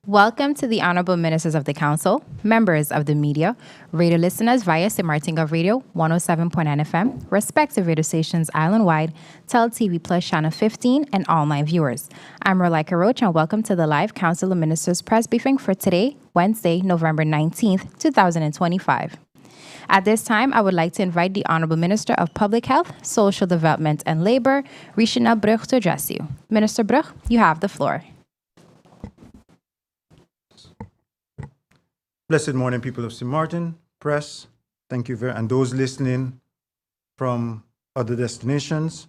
Welcome to the Honorable Ministers of the Council, members of the media, radio listeners via St. Martin Gov Radio 107.9 FM, respective radio stations island-wide, Tel TV Plus Channel 15, and online viewers. I'm Rolika Roach, and welcome to the live Council of Ministers press briefing for today, Wednesday, November 19th, 2025. At this time, I would like to invite the Honorable Minister of Public Health, Social Development and Labor, Richinel Brug, to address you. Minister Brug, you have the floor. Blessed morning, people of St. Martin, press. Thank you very much. And those listening from other destinations,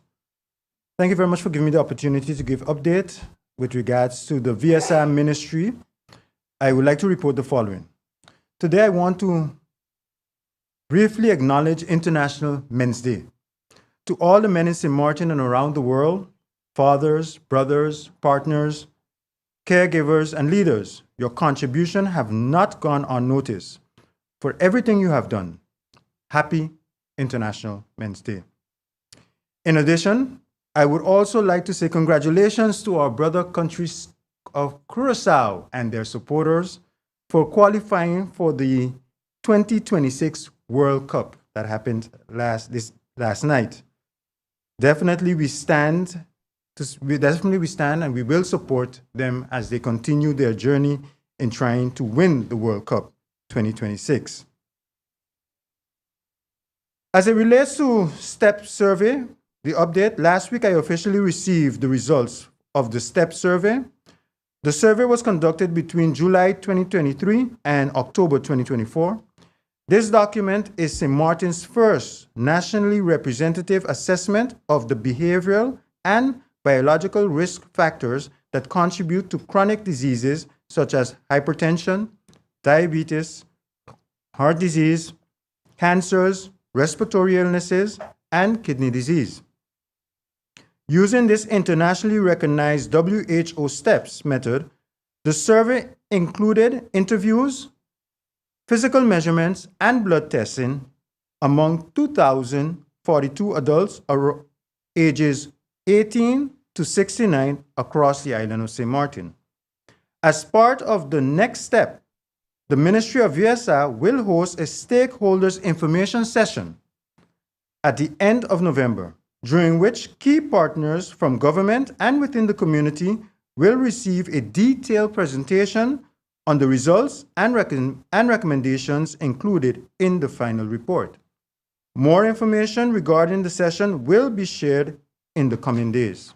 thank you very much for giving me the opportunity to give update with regards to the VSR ministry. I would like to report the following. Today, I want to briefly acknowledge International Men's Day. To all the men in St. Martin and around the world, fathers, brothers, partners, caregivers, and leaders, your contribution have not gone unnoticed. For everything you have done, happy International Men's Day. In addition, I would also like to say congratulations to our brother countries of Curaçao and their supporters for qualifying for the 2026 World Cup that happened last night. Definitely we stand and we will support them as they continue their journey in trying to win the World Cup 2026. As it relates to STEP survey, the update, last week I officially received the results of the STEP survey. The survey was conducted between July 2023 and October 2024. This document is St. Martin's first nationally representative assessment of the behavioral and biological risk factors that contribute to chronic diseases such as hypertension, diabetes, heart disease, cancers, respiratory illnesses, and kidney disease. Using this internationally recognized WHO STEPS method, the survey included interviews, physical measurements, and blood testing among 2,042 adults ages 18 to 69 across the island of St. Martin. As part of the next step, the Ministry of VSR will host a stakeholders information session at the end of November, during which key partners from government and within the community will receive a detailed presentation on the results and recommendations included in the final report. More information regarding the session will be shared in the coming days.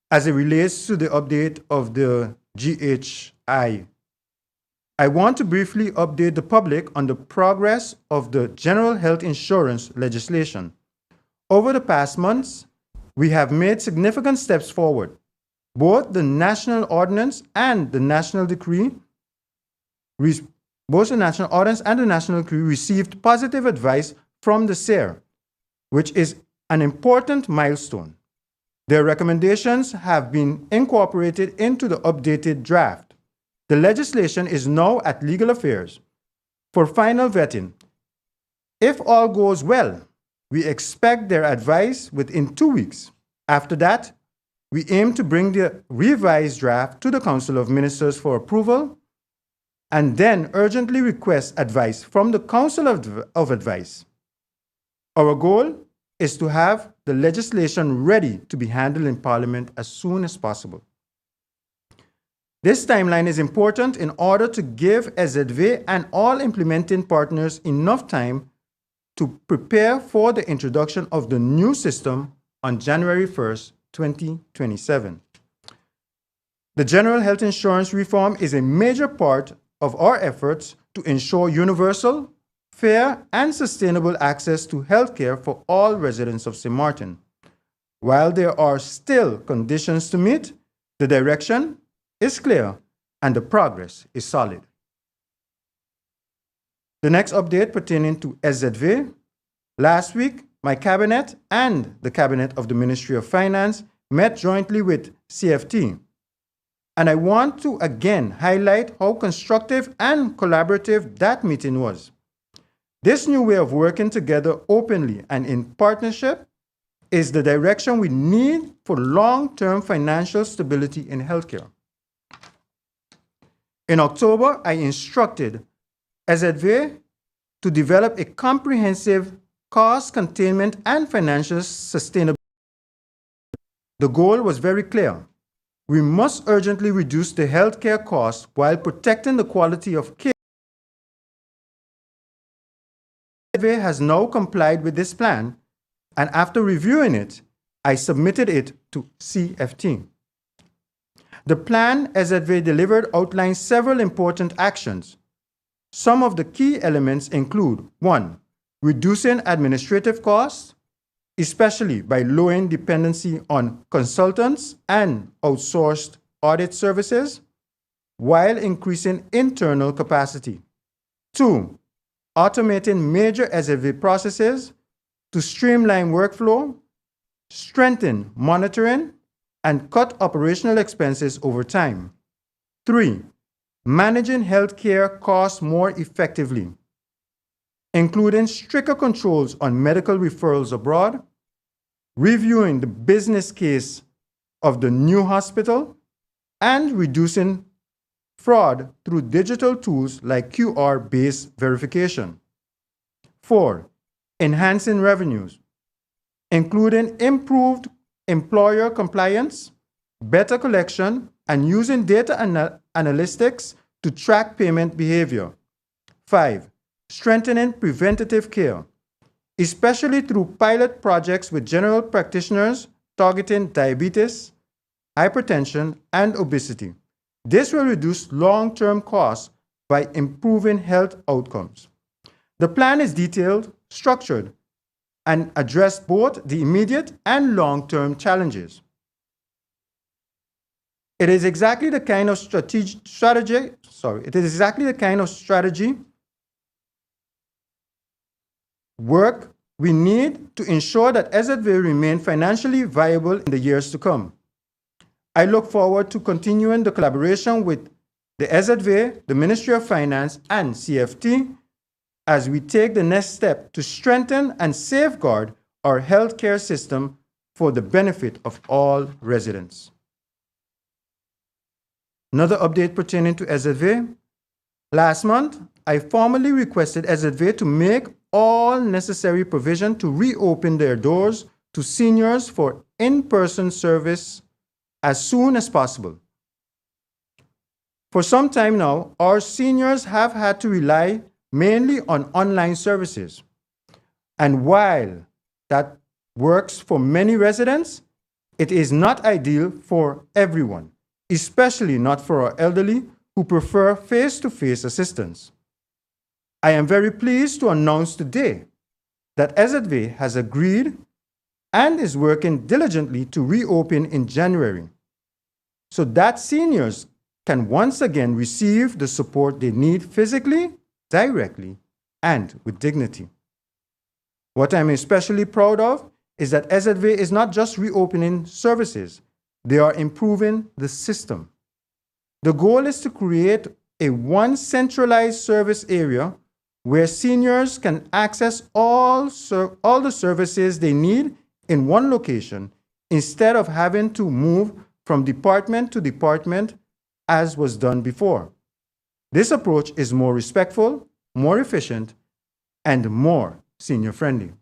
As it relates to the update of the GHI, I want to briefly update the public on the progress of the General Health Insurance legislation. Over the past months, we have made significant steps forward. Both the National Ordinance and the National Decree received positive advice from the SER, which is an important milestone. Their recommendations have been incorporated into the updated draft. The legislation is now at Legal Affairs for final vetting. If all goes well, we expect their advice within 2 weeks. After that, we aim to bring the revised draft to the Council of Ministers for approval and then urgently request advice from the Council of Advice. Our goal is to have the legislation ready to be handled in Parliament as soon as possible. This timeline is important in order to give SZV and all implementing partners enough time to prepare for the introduction of the new system on January 1st, 2027. The General Health Insurance reform is a major part of our efforts to ensure universal, fair, and sustainable access to healthcare for all residents of St. Martin. While there are still conditions to meet, the direction is clear and the progress is solid. The next update pertaining to SZV. Last week, my cabinet and the cabinet of the Ministry of Finance met jointly with CFT. And I want to again highlight how constructive and collaborative that meeting was. This new way of working together openly and in partnership is the direction we need for long-term financial stability in healthcare. In October, I instructed SZV to develop a comprehensive cost containment and financial sustainability. The goal was very clear. We must urgently reduce the healthcare costs while protecting the quality of care. SZV has now complied with this plan, and after reviewing it, I submitted it to CFT. The plan SZV delivered outlines several important actions. Some of the key elements include: 1. Reducing administrative costs, especially by lowering dependency on consultants and outsourced audit services, while increasing internal capacity. 2. Automating major SZV processes to streamline workflow, strengthen monitoring, and cut operational expenses over time. 3. Managing healthcare costs more effectively, including stricter controls on medical referrals abroad, reviewing the business case of the new hospital, and reducing fraud through digital tools like QR-based verification. 4. Enhancing revenues, including improved employer compliance, better collection, and using data analytics to track payment behavior. 5. Strengthening preventative care, especially through pilot projects with general practitioners targeting diabetes, hypertension, and obesity. This will reduce long-term costs by improving health outcomes. The plan is detailed, structured, and address both the immediate and long-term challenges. It is exactly the kind of strategy work we need to ensure that SZV remain financially viable in the years to come. I look forward to continuing the collaboration with the SZV, the Ministry of Finance, and CFT as we take the next step to strengthen and safeguard our healthcare system for the benefit of all residents. Another update pertaining to SZV. Last month, I formally requested SZV to make all necessary provision to reopen their doors to seniors for in-person service as soon as possible. For some time now, our seniors have had to rely mainly on online services. And while that works for many residents, it is not ideal for everyone, especially not for our elderly who prefer face-to-face assistance. I am very pleased to announce today that SZV has agreed and is working diligently to reopen in January, so that seniors can once again receive the support they need physically, directly, and with dignity. What I'm especially proud of is that SZV is not just reopening services, they are improving the system. The goal is to create a one centralized service area where seniors can access all the services they need in one location instead of having to move from department to department as was done before. This approach is more respectful, more efficient, and more senior-friendly.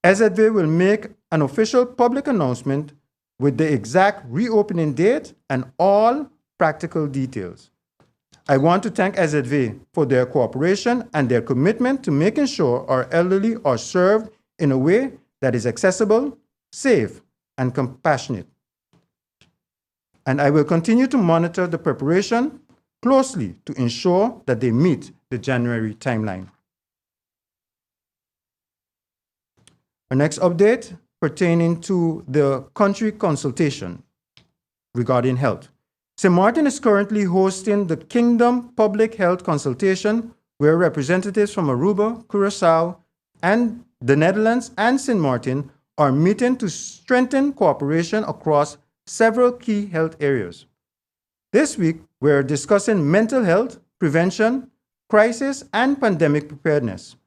SZV will make an official public announcement with the exact reopening date and all practical details. I want to thank SZV for their cooperation and their commitment to making sure our elderly are served in a way that is accessible, safe, and compassionate. And I will continue to monitor the preparation closely to ensure that they meet the January timeline. Our next update pertaining to the country consultation regarding health. St. Martin is currently hosting the Kingdom Public Health Consultation, where representatives from Aruba, Curaçao, and the Netherlands and St. Martin are meeting to strengthen cooperation across several key health areas. This week, we're discussing mental health, prevention, crisis and pandemic preparedness,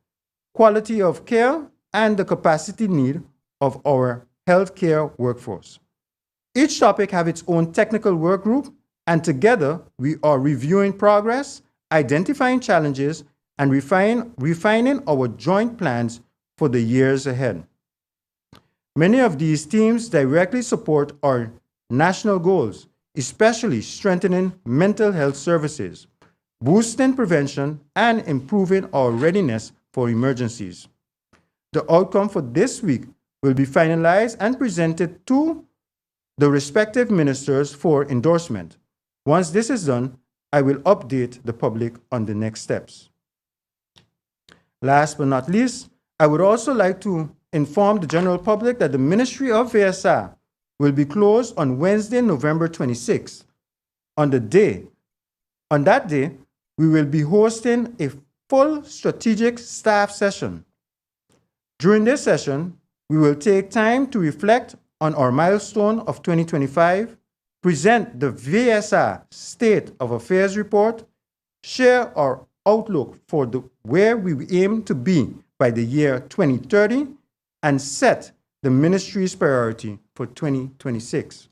quality of care, and the capacity need of our healthcare workforce. Each topic has its own technical work group, and together we are reviewing progress, identifying challenges, and refining our joint plans for the years ahead. Many of these teams directly support our national goals, especially strengthening mental health services, boosting prevention, and improving our readiness for emergencies. The outcome for this week will be finalized and presented to the respective ministers for endorsement. Once this is done, I will update the public on the next steps. Last but not least, I would also like to inform the general public that the Ministry of VSA will be closed on Wednesday, November 26th. On that day, we will be hosting a full strategic staff session. During this session, we will take time to reflect on our milestone of 2025, present the VSA State of Affairs report, share our outlook for where we aim to be by the year 2030, and set the ministry's priority for 2026.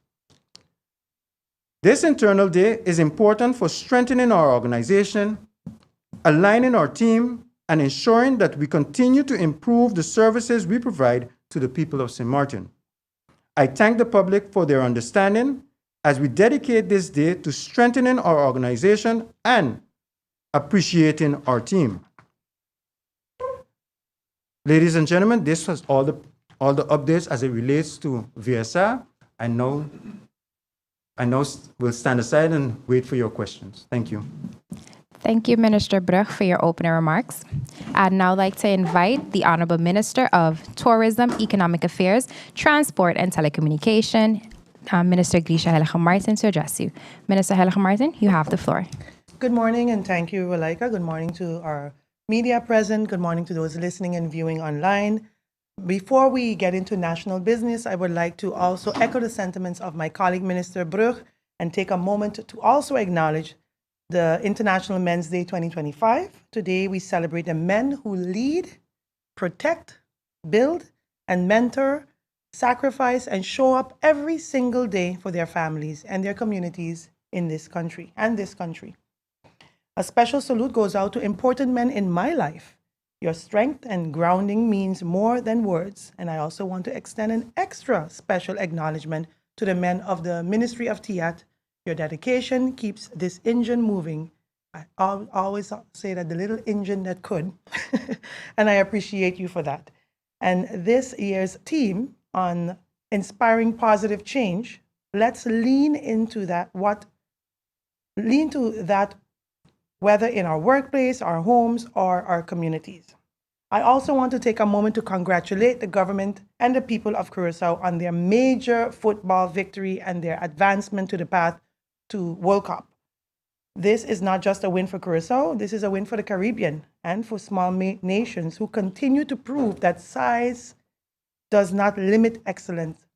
This internal day is important for strengthening our organization, aligning our team, and ensuring that we continue to improve the services we provide to the people of St. Martin. I thank the public for their understanding as we dedicate this day to strengthening our organization and appreciating our team. Ladies and gentlemen, this was all the updates as it relates to VSA. I know we'll stand aside and wait for your questions. Thank you. Thank you, Minister Brugge, for your opening remarks. I'd now like to invite the Honorable Minister of Tourism, Economic Affairs, Transport and Telecommunication, Minister Grisha Helge-Martin, to address you. Minister Helge-Martin, you have the floor. Good morning, and thank you, Walika. Good morning to our media present. Good morning to those listening and viewing online. Before we get into national business, I would like to also echo the sentiments of my colleague, Minister Brugge, and take a moment to also acknowledge the International Men's Day 2025. Today, we celebrate the men who lead, protect, build, and mentor, sacrifice, and show up every single day for their families and their communities in this country and this country. A special salute goes out to important men in my life. Your strength and grounding means more than words, and I also want to extend an extra special acknowledgement to the men of the Ministry of TIAT. Your dedication keeps this engine moving. I always say that the little engine that could, and I appreciate you for that. And this year's theme on inspiring positive change, let's lean into that, whether in our workplace, our homes, or our communities. I also want to take a moment to congratulate the government and the people of Curaçao on their major football victory and their advancement to the path to World Cup. This is not just a win for Curaçao, this is a win for the Caribbean and for small nations who continue to prove that size does not limit excellence,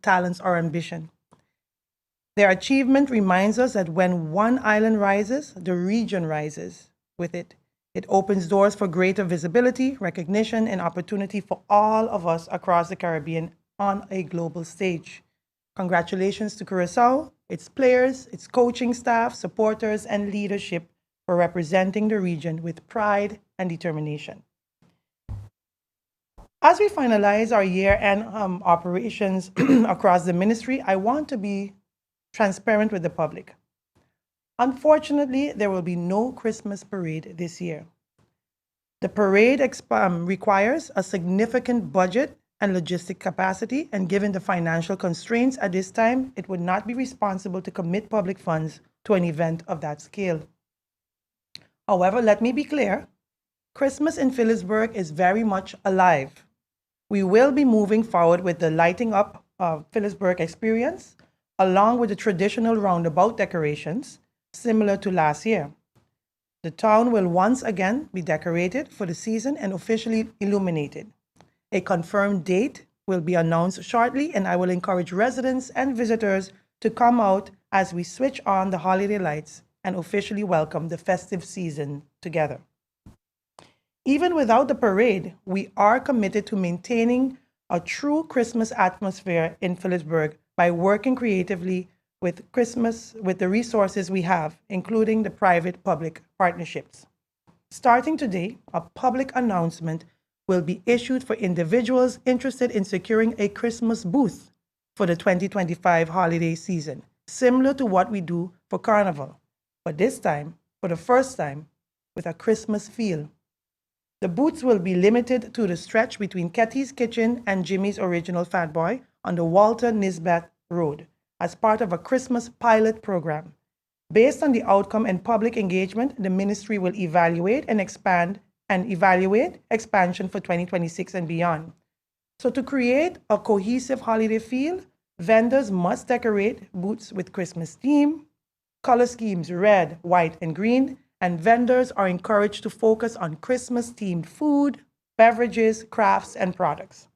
talents, or ambition. Their achievement reminds us that when one island rises, the region rises with it. It opens doors for greater visibility, recognition, and opportunity for all of us across the Caribbean on a global stage. Congratulations to Curaçao, its players, its coaching staff, supporters, and leadership for representing the region with pride and determination. As we finalize our year-end operations across the ministry, I want to be transparent with the public. Unfortunately, there will be no Christmas parade this year. The parade requires a significant budget and logistic capacity, and given the financial constraints at this time, it would not be responsible to commit public funds to an event of that scale. However, let me be clear, Christmas in Philipsburg is very much alive. We will be moving forward with the lighting up of Philipsburg experience, along with the traditional roundabout decorations, similar to last year. The town will once again be decorated for the season and officially illuminated. A confirmed date will be announced shortly, and I will encourage residents and visitors to come out as we switch on the holiday lights and officially welcome the festive season together. Even without the parade, we are committed to maintaining a true Christmas atmosphere in Phillipsburg by working creatively with the resources we have, including the private-public partnerships. Starting today, a public announcement will be issued for individuals interested in securing a Christmas booth for the 2025 holiday season, similar to what we do for Carnival, but this time, for the first time, with a Christmas feel. The booths will be limited to the stretch between Ketty's Kitchen and Jimmy's Original Fat Boy on the Walter Nisbet Road as part of a Christmas pilot program. Based on the outcome and public engagement, the ministry will evaluate expansion for 2026 and beyond. So to create a cohesive holiday feel, vendors must decorate booths with Christmas theme, color schemes red, white, and green, and vendors are encouraged to focus on Christmas-themed food, beverages, crafts, and products.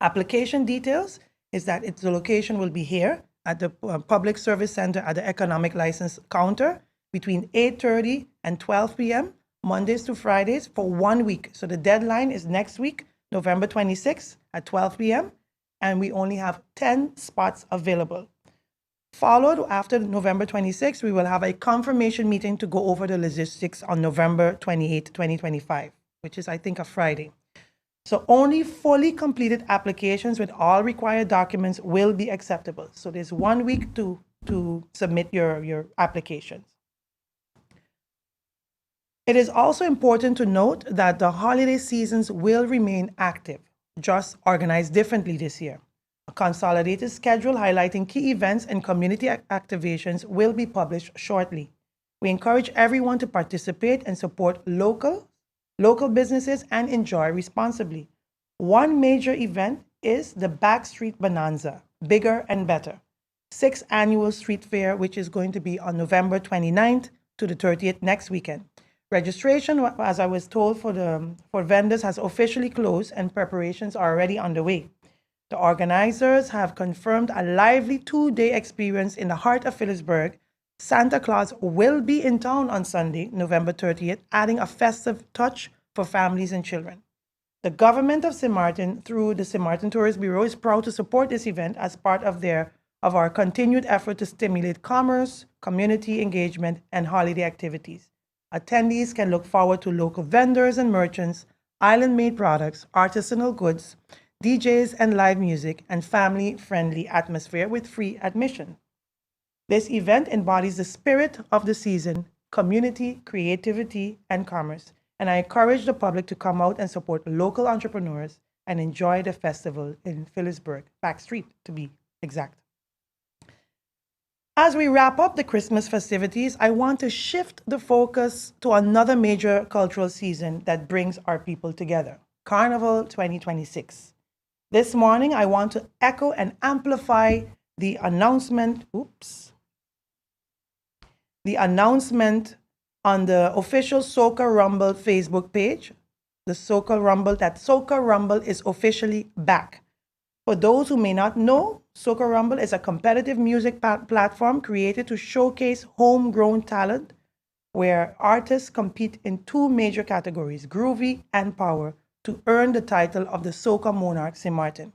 Application details is that the location will be here at the Public Service Center at the Economic License Counter between 8:30 and 12 p.m., Mondays to Fridays for 1 week. So the deadline is next week, November 26th at 12 p.m., and we only have 10 spots available. Followed after November 26th, we will have a confirmation meeting to go over the logistics on November 28, 2025, which is, I think, a Friday. So only fully completed applications with all required documents will be acceptable. So there's 1 week to submit your applications. It is also important to note that the holiday seasons will remain active, just organized differently this year. A consolidated schedule highlighting key events and community activations will be published shortly. We encourage everyone to participate and support local businesses and enjoy responsibly. One major event is the Backstreet Bonanza, Bigger and Better, 6th annual street fair, which is going to be on November 29th to the 30th next weekend. Registration, as I was told, for vendors has officially closed and preparations are already underway. The organizers have confirmed a lively 2-day experience in the heart of Phillipsburg. Santa Claus will be in town on Sunday, November 30th, adding a festive touch for families and children. The government of St. Martin, through the St. Martin Tourist Bureau, is proud to support this event as part of our continued effort to stimulate commerce, community engagement, and holiday activities. Attendees can look forward to local vendors and merchants, island-made products, artisanal goods, DJs and live music, and family-friendly atmosphere with free admission. This event embodies the spirit of the season, community, creativity, and commerce, and I encourage the public to come out and support local entrepreneurs and enjoy the festival in Phillipsburg, Backstreet to be exact. As we wrap up the Christmas festivities, I want to shift the focus to another major cultural season that brings our people together, Carnival 2026. This morning, I want to echo and amplify the announcement on the official Soca Rumble Facebook page, that Soca Rumble is officially back. For those who may not know, Soca Rumble is a competitive music platform created to showcase homegrown talent, where artists compete in 2 major categories, groovy and power, to earn the title of the Soca Monarch St. Martin.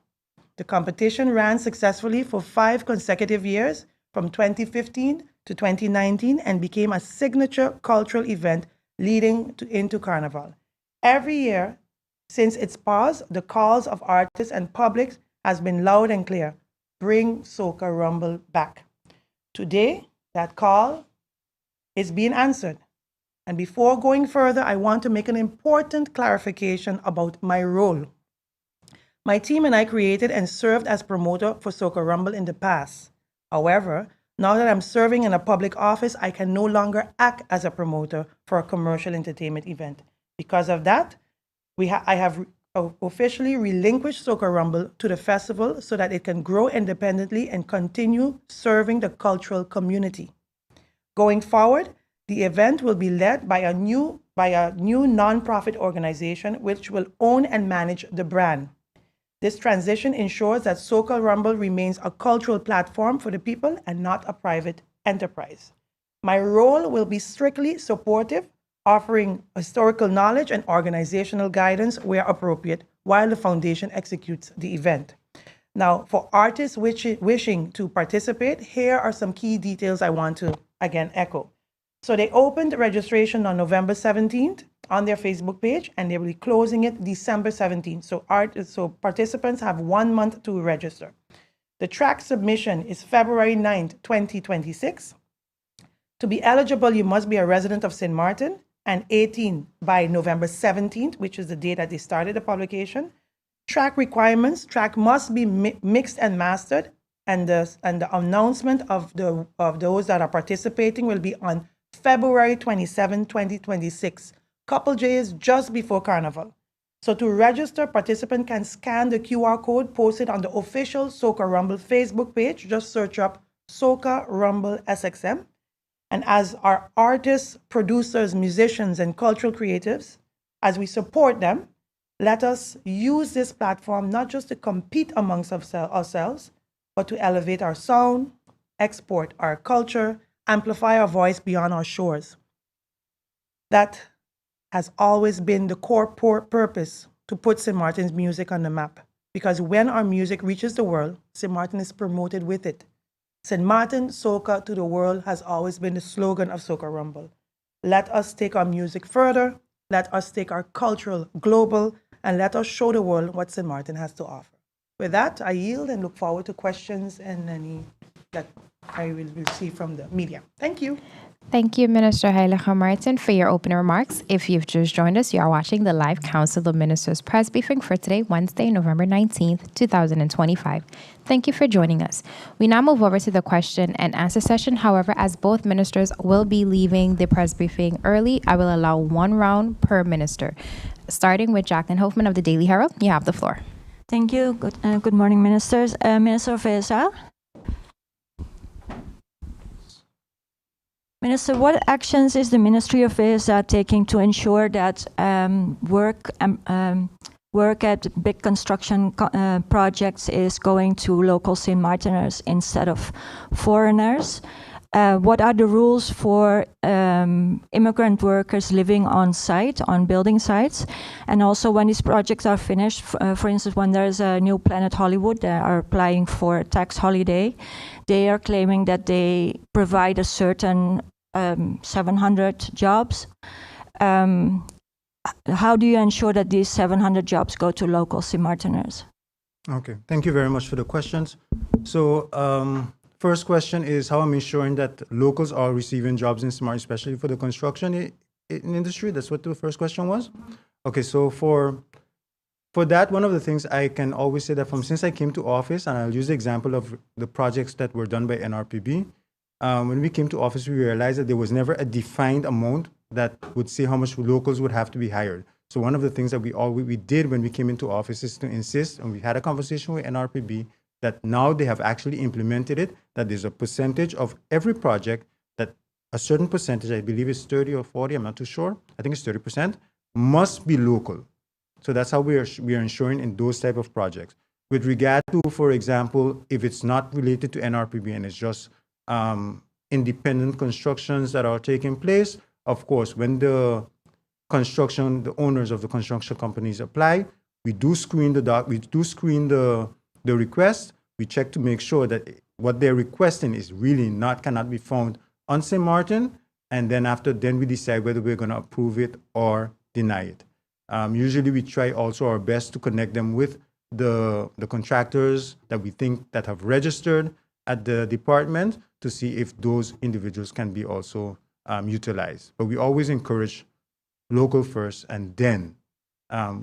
The competition ran successfully for 5 consecutive years, from 2015 to 2019, and became a signature cultural event leading into Carnival. Every year since its pause, the calls of artists and public has been loud and clear: bring Soca Rumble back. Today, that call is being answered. And before going further, I want to make an important clarification about my role. My team and I created and served as promoter for Soca Rumble in the past. However, now that I'm serving in a public office, I can no longer act as a promoter for a commercial entertainment event. Because of that, I have officially relinquished Soca Rumble to the festival so that it can grow independently and continue serving the cultural community. Going forward, the event will be led by a new nonprofit organization which will own and manage the brand. This transition ensures that Soca Rumble remains a cultural platform for the people and not a private enterprise. My role will be strictly supportive offering historical knowledge and organizational guidance where appropriate while the foundation executes the event. Now, for artists wishing to participate, here are some key details I want to again echo. So they opened registration on November 17th on their Facebook page, and they will be closing it December 17th. So participants have 1 month to register. The track submission is February 9th, 2026. To be eligible, you must be a resident of St. Martin and 18 by November 17th, which is the date that they started the publication. Track requirements: track must be mixed and mastered, and the announcement of those that are participating will be on February 27, 2026, couple days just before Carnival. So to register, participant can scan the QR code posted on the official Soca Rumble Facebook page. Just search up Soca Rumble SXM. And as our artists, producers, musicians, and cultural creatives, as we support them, let us use this platform not just to compete amongst ourselves, but to elevate our sound, export our culture, amplify our voice beyond our shores. That has always been the core purpose to put St. Martin's music on the map. Because when our music reaches the world, St. Martin is promoted with it. St. Martin, Soca to the world has always been the slogan of Soca Rumble. Let us take our music further, let us take our cultural global, and let us show the world what St. Martin has to offer. With that, I yield and look forward to questions and any that I will receive from the media. Thank you. Thank you, Minister Heilige Martin, for your opening remarks. If you've just joined us, you are watching the live Council of Ministers press briefing for today, Wednesday, November 19th, 2025. Thank you for joining us. We now move over to the question and answer session. However, as both ministers will be leaving the press briefing early, I will allow one round per minister. Starting with Jacqueline Hoffman of the Daily Herald, you have the floor. Thank you. Good morning, ministers. Minister of VSA. Minister, what actions is the Ministry of VSA taking to ensure that work at big construction projects is going to local St. Martiners instead of foreigners? What are the rules for immigrant workers living on site, on building sites? And also when these projects are finished, for instance, when there's a new Planet Hollywood, they are applying for a tax holiday. They are claiming that they provide a certain 700 jobs. How do you ensure that these 700 jobs go to local St. Martiners? Okay, thank you very much for the questions. So, first question is how I'm ensuring that locals are receiving jobs in St. Martin, especially for the construction industry. That's what the first question was. Okay, so for that, one of the things I can always say that since I came to office, and I'll use the example of the projects that were done by NRPB. When we came to office, we realized that there was never a defined amount that would say how much locals would have to be hired. So one of the things that we did when we came into office is to insist, and we had a conversation with NRPB, that now they have actually implemented it, that there's a percentage of every project that a certain percentage, I believe it's 30 or 40, I'm not too sure, I think it's 30%, must be local. So that's how we are ensuring in those type of projects. With regard to, for example, if it's not related to NRPB and it's just independent constructions that are taking place, of course, when the owners of the construction companies apply, we do screen the request. We check to make sure that what they're requesting is really cannot be found on St. Martin, and then we decide whether we're going to approve it or deny it. Usually we try also our best to connect them with the contractors that we think that have registered at the department to see if those individuals can be also utilized. But we always encourage local first, and then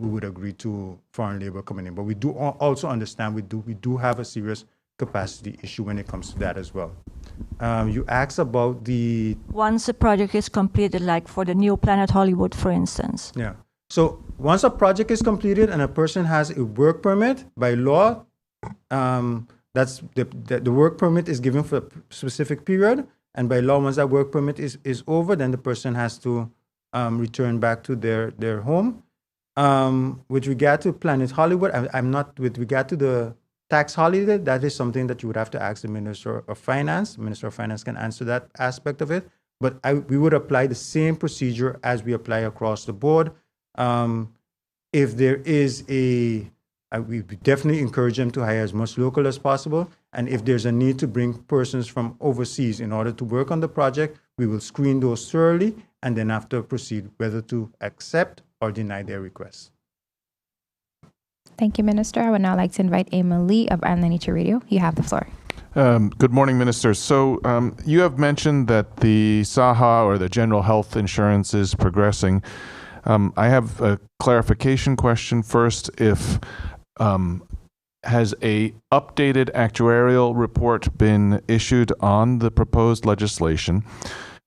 we would agree to foreign labor coming in. But we do also understand we do have a serious capacity issue when it comes to that as well. You asked about once a project is completed, like for the new Planet Hollywood, for instance. Yeah. So once a project is completed and a person has a work permit, by law, that's the work permit is given for a specific period, and by law, once that work permit is over, then the person has to return back to their home. With regard to Planet Hollywood, I'm not, with regard to the tax holiday, that is something that you would have to ask the Minister of Finance. The Minister of Finance can answer that aspect of it. but we would apply the same procedure as we apply across the board. If there is we definitely encourage them to hire as much local as possible. And if there's a need to bring persons from overseas in order to work on the project, we will screen those thoroughly and then after proceed whether to accept or deny their requests. Thank you, Minister. I would now like to invite Eamon Lee of Island Nature Radio. You have the floor. Good morning, Minister. So you have mentioned that the SAHA or the general health insurance is progressing. I have a clarification question first. If has a updated actuarial report been issued on the proposed legislation?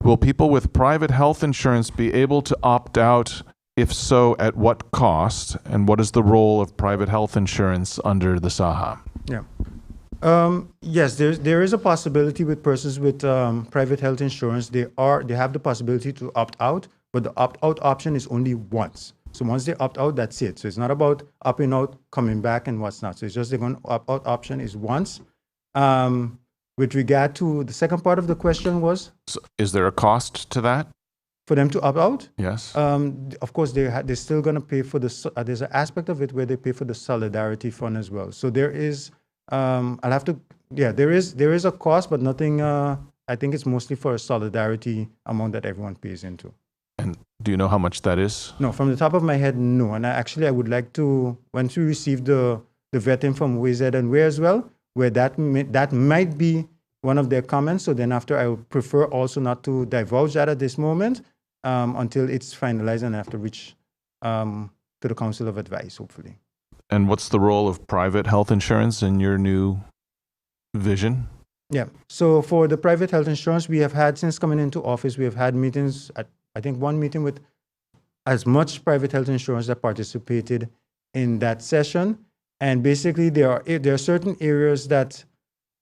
Will people with private health insurance be able to opt out? If so, at what cost? And what is the role of private health insurance under the SAHA? Yeah. Yes, there is a possibility with persons with private health insurance. They have the possibility to opt out, but the opt-out option is only once. So once they opt out, that's it. So it's not about opting out, coming back, and what's not. So it's just the opt-out option is once. With regard to the second part of the question was? So is there a cost to that? For them to opt out? Yes. Of course, they're still going to pay for there's an aspect of it where they pay for the solidarity fund as well. So there is, there is a cost, but nothing, I think it's mostly for a solidarity amount that everyone pays into. And do you know how much that is? No, from the top of my head, no. And I would like to, once we receive the vetting from WZ and WHERE as well, where that might be one of their comments. So then after, I would prefer also not to divulge that at this moment until it's finalized and after reach to the Council of Advice, hopefully. And what's the role of private health insurance in your new vision? Yeah. So for the private health insurance, we have had, since coming into office, we have had meetings at, I think, one meeting with as much private health insurance that participated in that session. And basically, there are certain areas that,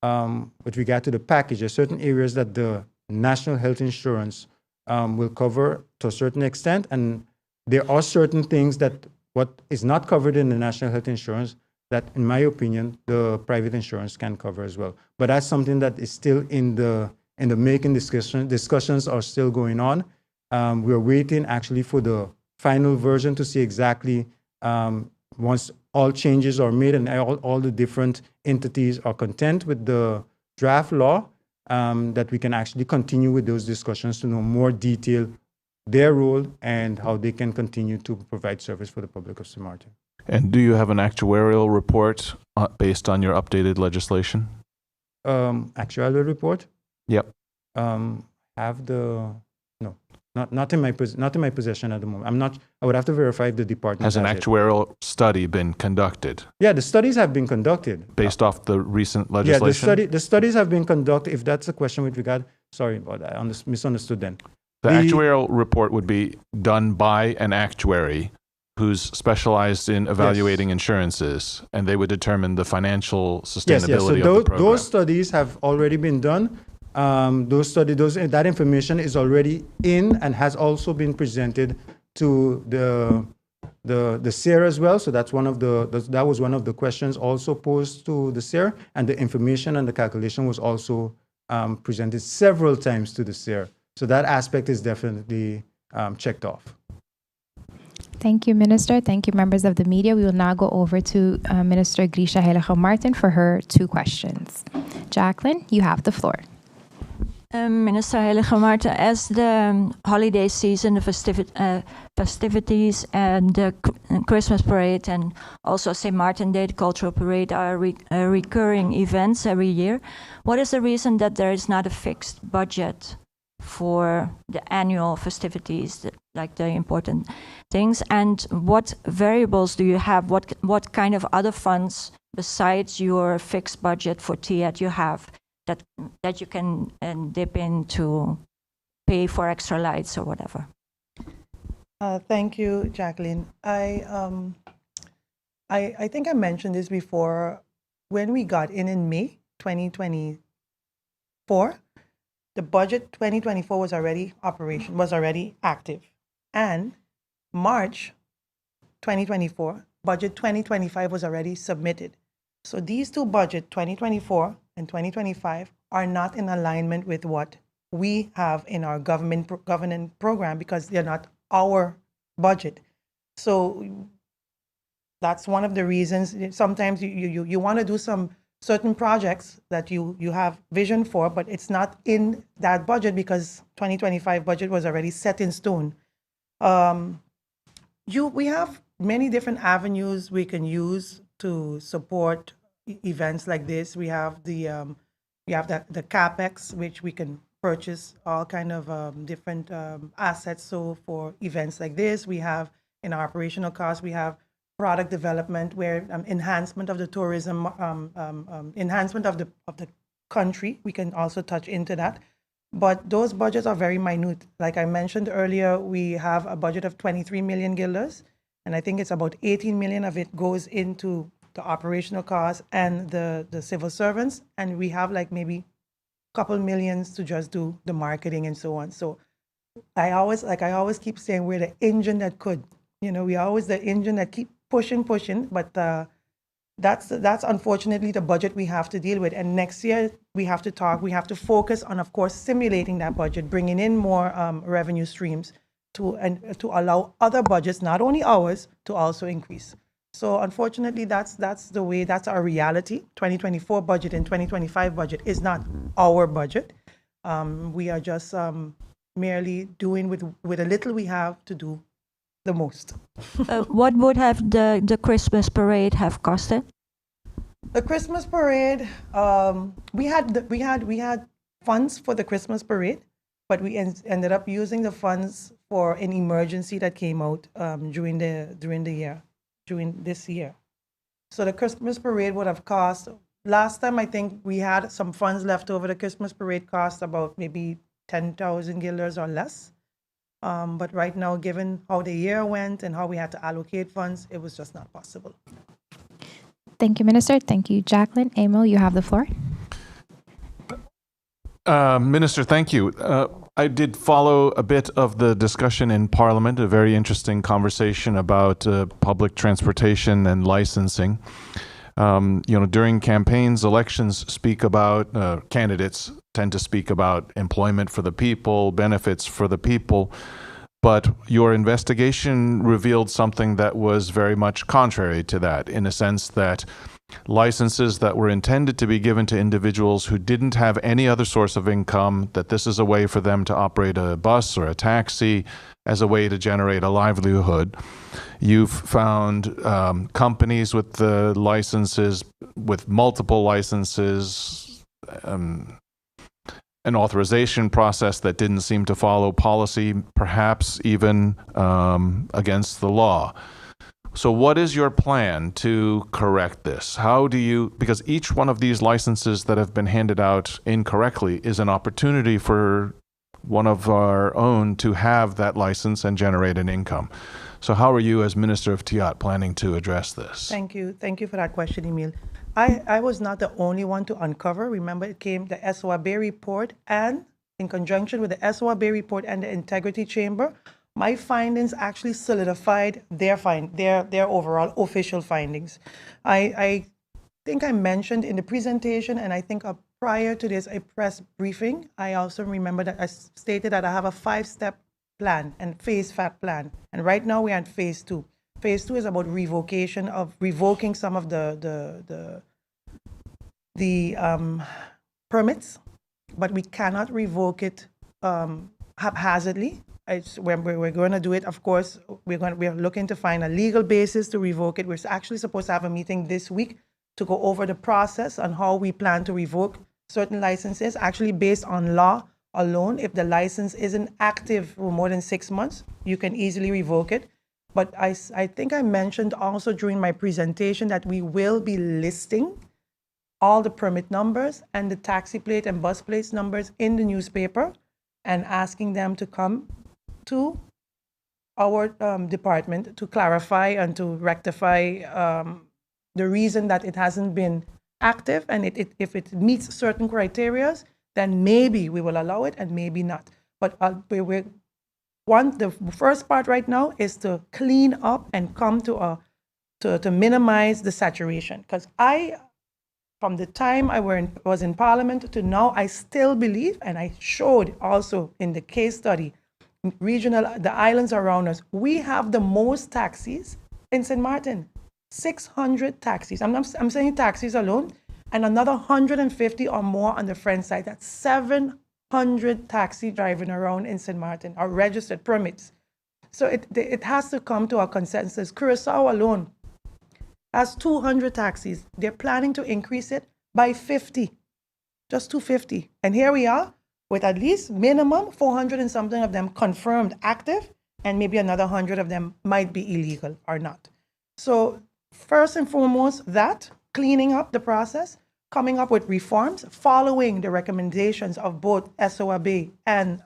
with regard to the package, there are certain areas that the national health insurance will cover to a certain extent. And there are certain things that what is not covered in the national health insurance that, in my opinion, the private insurance can cover as well. But that's something that is still in the making. Discussions are still going on. We're waiting actually for the final version to see exactly once all changes are made and all the different entities are content with the draft law, that we can actually continue with those discussions to know more detail their role and how they can continue to provide service for the public of St. Martin. And do you have an actuarial report based on your updated legislation? Actuarial report? Yep. Have the not in my possession at the moment. I would have to verify if the department has an actuarial study been conducted? Yeah, the studies have been conducted based off the recent legislation. Yeah, the studies have been conducted. If that's a question with regard, sorry about that, I misunderstood then. The actuarial report would be done by an actuary who's specialized in evaluating insurances, and they would determine the financial sustainability of the program. Those studies have already been done. That information is already in and has also been presented to the SER as well. So that was one of the questions also posed to the SER, and the information and the calculation was also presented several times to the SER. So that aspect is definitely checked off. Thank you, Minister. Thank you, members of the media. We will now go over to Minister Grisha Heilige Martin for her 2 questions. Jacqueline, you have the floor. Minister Heilige Martin, as the holiday season, the festivities and the Christmas parade and also St. Martin Day, the cultural parade are recurring events every year. What is the reason that there is not a fixed budget for the annual festivities, like the important things? And what variables do you have? What kind of other funds besides your fixed budget for TIAD you have that you can dip in to pay for extra lights or whatever? Thank you, Jacqueline. I think I mentioned this before. When we got in May 2024, the budget 2024 was already active, and March 2024, budget 2025 was already submitted. So these 2 budgets, 2024 and 2025, are not in alignment with what we have in our governance program because they're not our budget. So that's one of the reasons. Sometimes you want to do some certain projects that you have vision for, but it's not in that budget because 2025 budget was already set in stone. We have many different avenues we can use to support events like this. We have the capex, which we can purchase all kind of different assets. So for events like this, we have in our operational costs, we have product development, where enhancement of the tourism, enhancement of the country. We can also touch into that. But those budgets are very minute. Like I mentioned earlier, we have a budget of 23 million guilders, and I think it's about 18 million of it goes into the operational costs and the civil servants, and we have like maybe a couple millions to just do the marketing and so on. So I always keep saying we're the engine that could. We are always the engine that keep pushing, but that's unfortunately the budget we have to deal with. And next year we have to focus on, of course, simulating that budget, bringing in more revenue streams to allow other budgets, not only ours, to also increase. So unfortunately, that's the way. That's our reality. 2024 budget and 2025 budget is not our budget. We are just merely doing with a little we have to do the most. What would have the Christmas parade have costed? The Christmas parade, we had funds for the Christmas parade, but we ended up using the funds for an emergency that came out during this year. So the Christmas parade would have cost. Last time I think we had some funds left over. The Christmas parade cost about maybe 10,000 guilders or less. But right now, given how the year went and how we had to allocate funds, it was just not possible. Thank you, Minister. Thank you, Jacqueline. Emil, you have the floor. Minister, thank you. I did follow a bit of the discussion in Parliament, a very interesting conversation about public transportation and licensing. During campaigns, elections speak about, candidates tend to speak about employment for the people, benefits for the people, but your investigation revealed something that was very much contrary to that, in a sense that licenses that were intended to be given to individuals who didn't have any other source of income, that this is a way for them to operate a bus or a taxi as a way to generate a livelihood. You've found companies with the licenses, with multiple licenses, an authorization process that didn't seem to follow policy, perhaps even against the law. So what is your plan to correct this? How do you, because each one of these licenses that have been handed out incorrectly is an opportunity for one of our own to have that license and generate an income. So how are you as Minister of TIAT planning to address this? Thank you for that question, Emil. I was not the only one to uncover. Remember, it came the SOAB report, and in conjunction with the SOAB report and the Integrity Chamber, my findings actually solidified their overall official findings. I think I mentioned in the presentation, and I think prior to this, a press briefing, I also remember that I stated that I have a 5-step plan and phase-fat plan. And right now we're at phase 2. Phase 2 is about revoking some of the permits, but we cannot revoke it haphazardly. We're going to do it, of course. We're looking to find a legal basis to revoke it. We're actually supposed to have a meeting this week to go over the process on how we plan to revoke certain licenses, actually based on law alone. If the license isn't active for more than 6 months, you can easily revoke it. But I think I mentioned also during my presentation that we will be listing all the permit numbers and the taxi plate and bus plate numbers in the newspaper and asking them to come to our department to clarify and to rectify the reason that it hasn't been active. And if it meets certain criteria, then maybe we will allow it and maybe not. But the first part right now is to clean up and come to minimize the saturation. Because from the time I was in Parliament to now, I still believe, and I showed also in the case study, the islands around us, we have the most taxis in St. Martin. 600 taxis. I'm saying taxis alone, and another 150 or more on the French side. That's 700 taxi driving around in St. Martin, or registered permits. So it has to come to a consensus. Curaçao alone has 200 taxis. They're planning to increase it by 50, just 250. And here we are with at least minimum 400 and something of them confirmed active, and maybe another 100 of them might be illegal or not. So first and foremost, that, cleaning up the process, coming up with reforms, following the recommendations of both SOAB and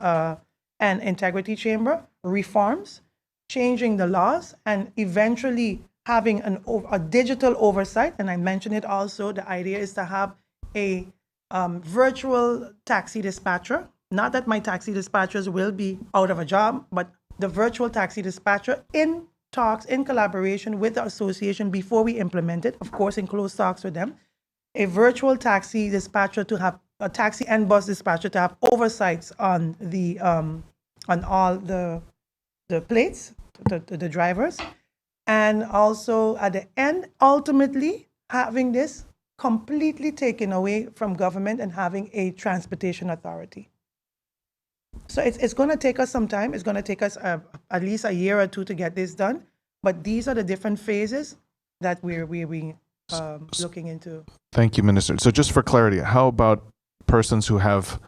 Integrity Chamber, reforms, changing the laws, and eventually having a digital oversight. And I mentioned it also, the idea is to have a virtual taxi dispatcher. Not that my taxi dispatchers will be out of a job, but the virtual taxi dispatcher in talks, in collaboration with the association before we implement it, of course, in close talks with them, a virtual taxi dispatcher to have a taxi and bus dispatcher to have oversights on the on all the plates, the drivers, and also at the end, ultimately having this completely taken away from government and having a transportation authority. So it's going to take us some time. It's going to take us at least a year or two to get this done. But these are the different phases that we're looking into. Thank you, Minister. So just for clarity, how about persons who have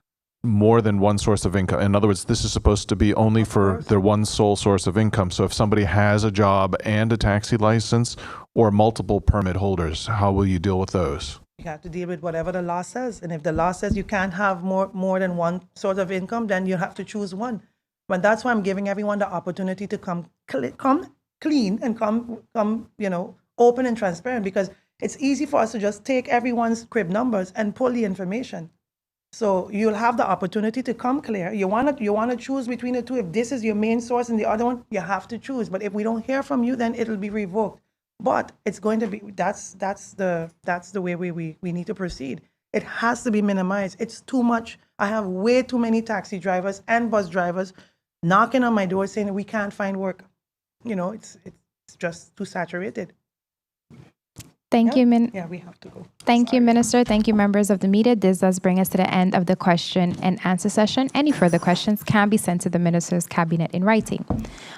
more than one source of income? In other words, this is supposed to be only for their one sole source of income. So if somebody has a job and a taxi license or multiple permit holders, how will you deal with those? You have to deal with whatever the law says. And if the law says you can't have more than one source of income, then you have to choose one. But that's why I'm giving everyone the opportunity to come clean and come open and transparent, because it's easy for us to just take everyone's crib numbers and pull the information. So you'll have the opportunity to come clear. You want to choose between the two. If this is your main source and the other one, you have to choose. But if we don't hear from you, then it'll be revoked. But it's going to be, that's the way we need to proceed. It has to be minimized. It's too much. I have way too many taxi drivers and bus drivers knocking on my door saying that we can't find work. It's just too saturated. Thank you, Yeah, we have to go. Thank you, Minister. Thank you, members of the media. This does bring us to the end of the question and answer session. Any further questions can be sent to the Minister's Cabinet in writing.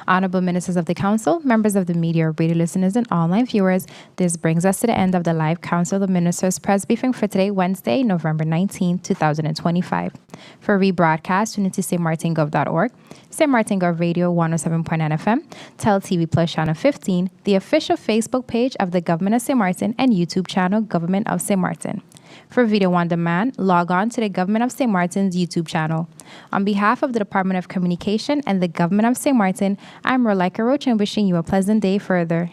Honorable Ministers of the Council, members of the media, radio listeners, and online viewers, this brings us to the end of the live Council of Ministers press briefing for today, Wednesday, November 19, 2025. For rebroadcast, tune into stmartingov.org, St. Martin Gov Radio 107.9 FM, Tel TV Plus Channel 15, the official Facebook page of the Government of St. Martin, and YouTube channel Government of St. Martin. For video on demand, log on to the Government of St. Martin's YouTube channel. On behalf of the Department of Communication and the Government of St. Martin, I'm Rolika Roach and wishing you a pleasant day further.